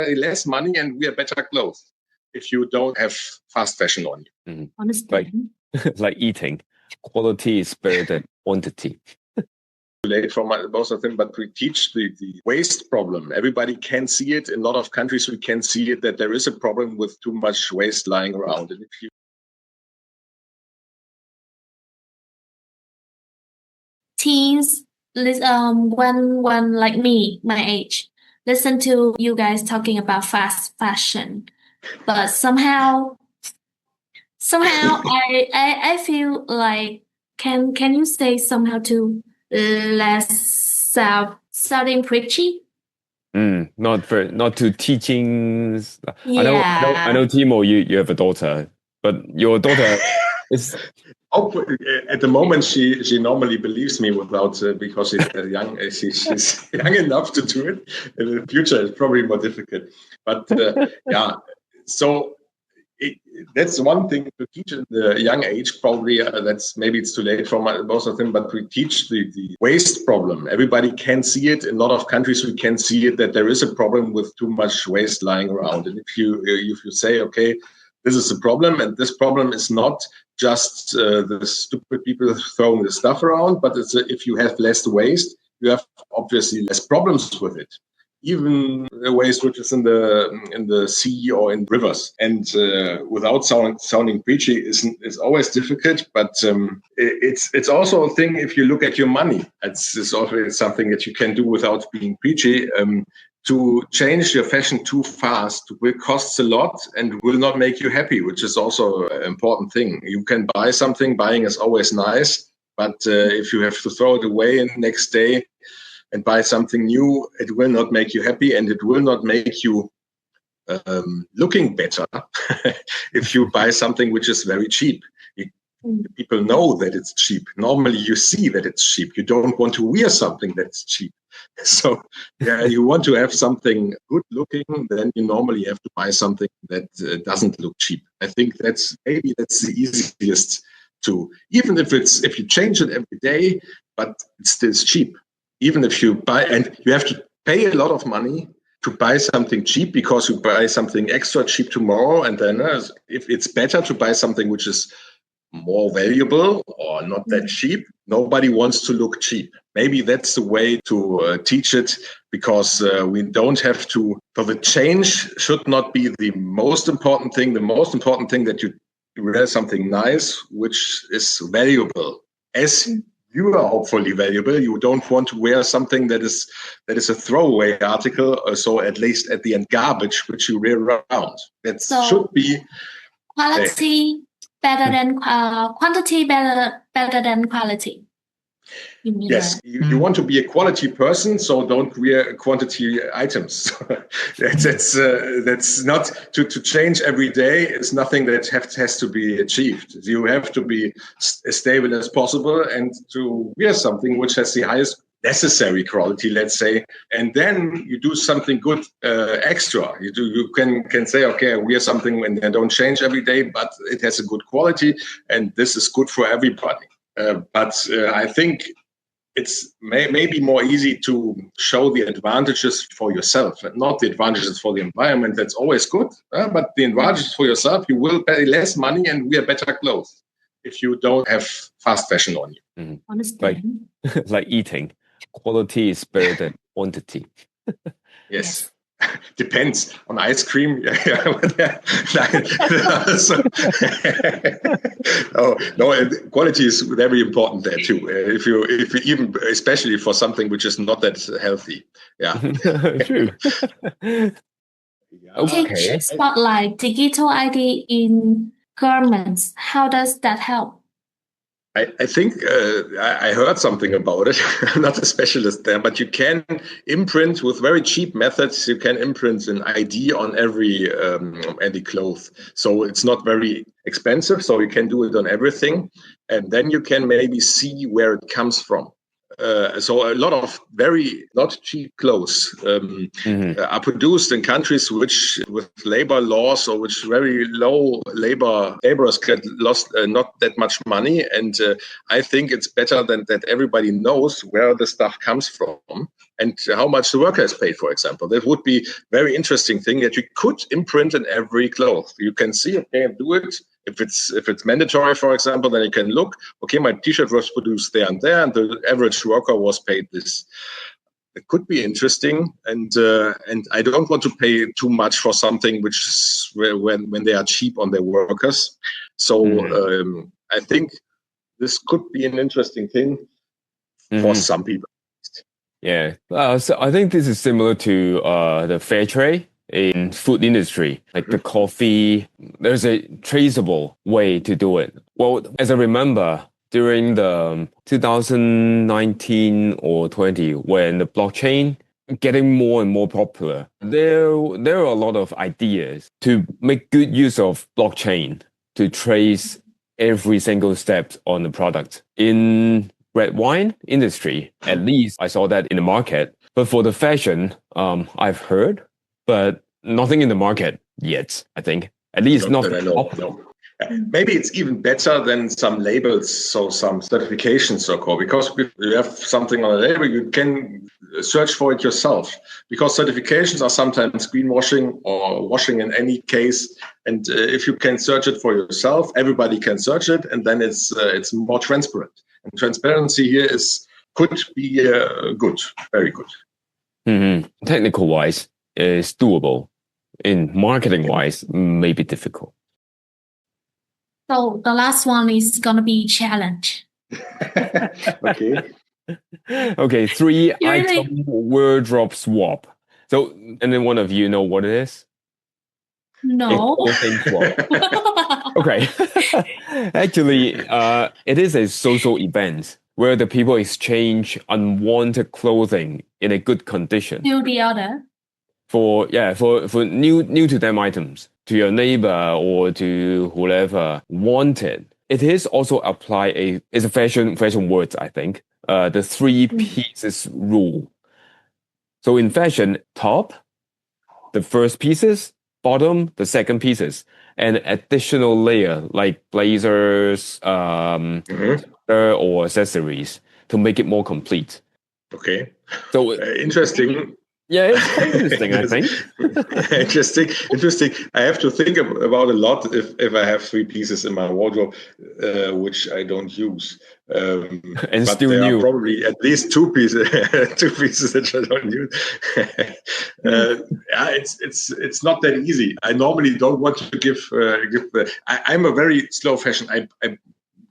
pay less money and wear better clothes if you don't have fast fashion on you. Mm-hmm. Understand. Like eating, quality is better than quantity. Late from both of them, but we teach the waste problem. Everybody can see it. In a lot of countries, we can see it that there is a problem with too much waste lying around. And if you teens, when like me, my age, listen to you guys talking about fast fashion, but somehow I feel like can you say somehow to less sounding preachy? Not to teaching. Yeah. I know, Timo, you have a daughter, but your daughter is. At the moment, she normally believes me without because she's young. She's young enough to do it. In the future, it's probably more difficult. But yeah, so that's one thing to teach at the young age. Probably that's maybe it's too late for both of them. But we teach the waste problem. Everybody can see it. In a lot of countries, we can see it that there is a problem with too much waste lying around. And if you say, okay, this is a problem, and this problem is not just the stupid people throwing the stuff around, but it's if you have less waste, you have obviously less problems with it. Even the waste which is in the sea or in rivers, and without sounding preachy is always difficult. But it's also a thing if you look at your money. It's also something that you can do without being preachy. To change your fashion too fast will cost a lot and will not make you happy, which is also an important thing. You can buy something, buying is always nice, but if you have to throw it away the next day and buy something new, it will not make you happy and it will not make you looking better if you buy something which is very cheap. People know that it's cheap. Normally you see that it's cheap. You don't want to wear something that's cheap. So yeah, you want to have something good looking, then you normally have to buy something that doesn't look cheap. I think that's the easiest to, even if you change it every day, but it's still cheap. Even if you buy, and you have to pay a lot of money to buy something cheap because you buy something extra cheap tomorrow, and then if it's better to buy something which is more valuable or not that cheap, nobody wants to look cheap. Maybe that's the way to teach it, because we don't have to, so the change should not be the most important thing. The most important thing that you wear something nice, which is valuable. As you are hopefully valuable, you don't want to wear something that is a throwaway article, or so at least at the end garbage, which you wear around. That should be quality better than quantity, better than quality. Yes, you want to be a quality person, so don't wear quantity items. That's not to change every day. It's nothing that has to be achieved. You have to be as stable as possible and to wear something which has the highest necessary quality, let's say, and then you do something good extra. You can say, okay, I wear something and I don't change every day, but it has a good quality, and this is good for everybody. But I think it's maybe more easy to show the advantages for yourself and not the advantages for the environment. That's always good, but the advantages for yourself, you will pay less money and wear better clothes if you don't have fast fashion on you. Mm-hmm. Understand. Like eating, quality is better than quantity. Yes. Depends on ice cream. Quality is very important there too. If you even, especially for something which is not that healthy. Yeah. True. Okay. Spotlight digital ID in garments. How does that help? I think I heard something about it. I'm not a specialist there, but you can imprint with very cheap methods. You can imprint an ID on every cloth. So it's not very expensive. So you can do it on everything. And then you can maybe see where it comes from. So a lot of very not cheap clothes are produced in countries which, with labor laws or which very low laborers get lost not that much money. And I think it's better than that everybody knows where the stuff comes from and how much the worker is paid, for example. That would be very interesting thing that you could imprint in every cloth. You can see, okay, do it. If it's mandatory, for example, then you can look, okay, my T-shirt was produced there and there, and the average worker was paid this. It could be interesting, and I don't want to pay too much for something which is when they are cheap on their workers. So I think this could be an interesting thing for some people. Yeah, so I think this is similar to the fair trade in food industry, like the coffee. There's a traceable way to do it. Well, as I remember, during the 2019 or 20, when the blockchain getting more and more popular, there are a lot of ideas to make good use of blockchain to trace every single step on the product. In red wine industry, at least I saw that in the market. But for the fashion, I've heard, but nothing in the market yet, I think. At least not that I know. No. Maybe it's even better than some labels, so some certifications so-called, because if you have something on a label, you can search for it yourself, because certifications are sometimes greenwashing or washing in any case. And if you can search it for yourself, everybody can search it, and then it's more transparent. And transparency here could be good, very good. Technical wise, is doable. In marketing wise, maybe difficult. So the last one is gonna be challenge. Okay. Okay, 3 You item really- wardrobe swap. So, and then one of you know what it is? No. Clothing swap. Okay. Actually, it is a social event where the people exchange unwanted clothing in a good condition Do the other. for new to them items, to your neighbor or to whoever wanted. It is also apply it's a fashion word, I think. The 3 pieces rule. So in fashion, top, the first pieces, bottom, the second pieces, and additional layer like blazers, or accessories to make it more complete. Okay. So interesting. Yeah, it's quite interesting, I think. Interesting. I have to think about a lot if I have 3 pieces in my wardrobe, which I don't use. And but still there new. are probably at least 2 pieces, 2 pieces that I don't use. It's not that easy. I normally don't want to give. I'm a very slow fashion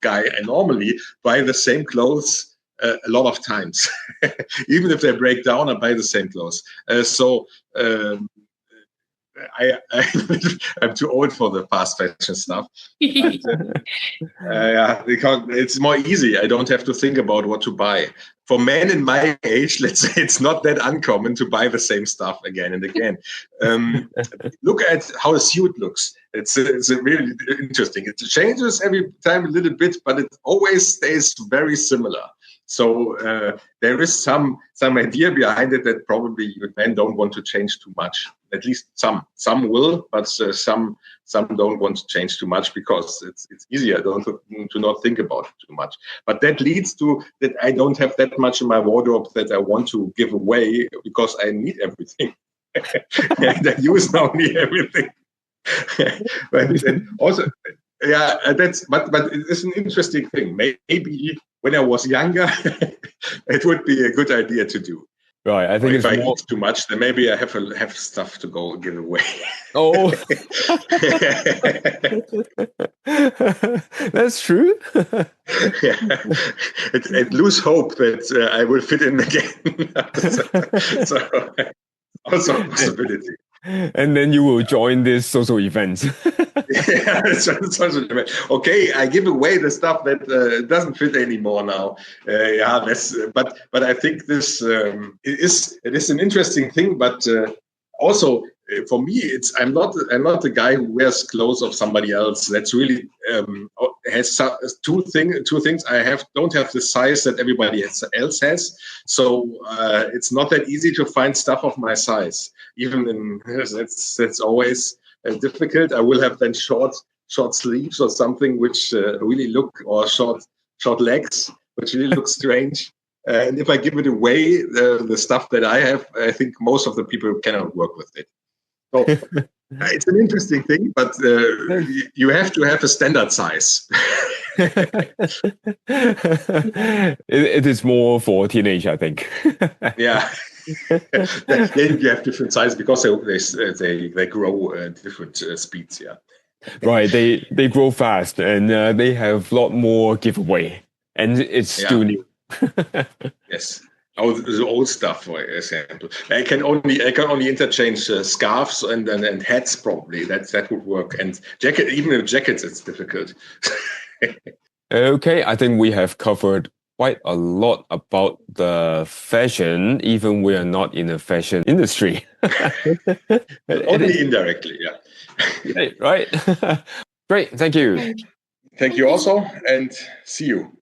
guy. I normally buy the same clothes a lot of times. Even if they break down, I buy the same clothes. I'm too old for the fast fashion stuff. But, because it's more easy. I don't have to think about what to buy. For men in my age, let's say, it's not that uncommon to buy the same stuff again and again. Look at how a suit looks. It's really interesting. It changes every time a little bit, but it always stays very similar. So there is some idea behind it that probably men don't want to change too much. At least some will, but some don't want to change too much because it's easier to not think about it too much. But that leads to that I don't have that much in my wardrobe that I want to give away because I need everything. And I use only everything. But also, but it's an interesting thing. Maybe when I was younger, it would be a good idea to do. Right, I think if I eat too much, then maybe I have stuff to go give away. Oh, that's true. I lose hope that I will fit in again. So also a possibility. And then you will join this social event. Okay, I give away the stuff that doesn't fit anymore now. But I think this it is an interesting thing. But also for me, I'm not the guy who wears clothes of somebody else. That's really has two things. I don't have the size that everybody else has, so it's not that easy to find stuff of my size. Even in that's always difficult. I will have then short sleeves or something which really look, or short legs, which really look strange. And if I give it away, the stuff that I have, I think most of the people cannot work with it. So it's an interesting thing, but you have to have a standard size. It is more for teenage, I think. Yeah. Then you have different sizes because they grow at different speeds. Yeah. Right, they grow fast, and they have a lot more giveaway, and it's still new. Yes. The old stuff, for example. I can only interchange scarves and hats, probably. That would work. And even in jackets, it's difficult. Okay, I think we have covered quite a lot about the fashion, even we are not in the fashion industry. Only indirectly, yeah. Right. Great, thank you. Thank you also, and see you.